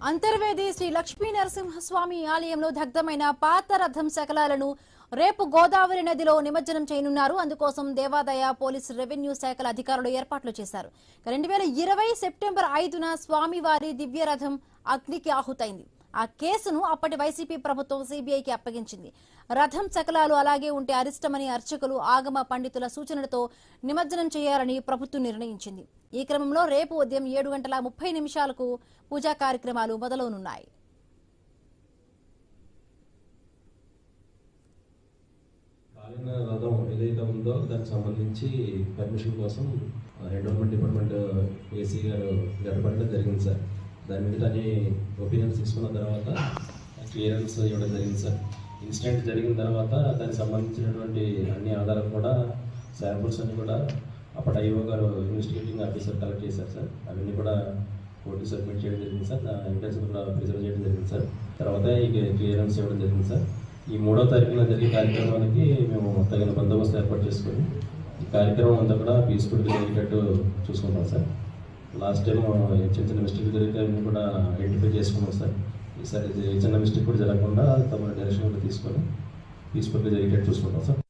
అంతర్వేది శ్రీ లక్ష్మీ నరసింహస్వామి ఆలయంలో దగ్ధమైన పాత రథం శకలాలను రేపు గోదావరి నదిలో నిమజ్జనం చేయనున్నారు. అందుకోసం దేవాదాయ పోలీసు రెవెన్యూ శాఖల అధికారులు ఏర్పాట్లు చేశారు. 2020 సెప్టెంబర్ 5న స్వామివారి దివ్య రథం అగ్నికి ఆహుతైంది. ఆ కేసును అప్పటి వైసీపీ ప్రభుత్వం సిబిఐకి అప్పగించింది. రథం శకలాలు అలాగే ఉంటే అరిష్టమని అర్చకులు ఆగమ పండితుల సూచనలతో నిమజ్జనం చేయాలని ప్రభుత్వం నిర్ణయించింది. ఈ క్రమంలో రేపు ఉదయం 7:30 పూజా కార్యక్రమాలు మొదలవనున్నాయి. కాలిన రథం ఏదైతే ఉందో దానికి సంబంధించి పర్మిషన్ కోసం ఎండోర్మెంట్ డిపార్ట్మెంట్ ఏసీ గారు గడపడం జరిగింది సార్. దాని మీద అని ఒపీనియన్స్ తీసుకున్న తర్వాత క్లియరెన్స్ ఇవ్వడం జరిగింది సార్. ఇన్సిడెంట్ జరిగిన తర్వాత దానికి సంబంధించినటువంటి అన్ని ఆధారాలు కూడా శాంపుల్స్ అన్ని కూడా అప్పటి ఐఓ గారు ఇన్వెస్టిగేటింగ్ ఆఫీసర్ కలెక్ట్ చేశారు సార్. అవన్నీ కూడా కోర్టు సబ్మిట్ చేయడం జరిగింది సార్. ఎవిడెన్స్ కూడా ప్రిజర్వ్ చేయడం జరిగింది సార్. తర్వాత ఈ క్లియరెన్స్ ఇవ్వడం జరిగింది సార్. ఈ 3వ తారీఖున జరిగే కార్యక్రమానికి మేము తగిన బందోబస్తు ఏర్పాటు చేసుకొని ఈ కార్యక్రమం అంతా కూడా పీస్ఫుల్గా జరిగేటట్టు చూసుకుంటాం సార్. లాస్ట్ టైం చిన్న చిన్న మిస్టేక్ జరిగితే అన్నీ కూడా ఐడెంటిఫై చేసుకున్నాం సార్. ఈసారి చిన్న మిస్టేక్ కూడా జరగకుండా తమ డైరెక్షన్ కూడా తీసుకొని పీస్ఫుల్గా జరిగేటట్టు చూసుకుంటాం సార్.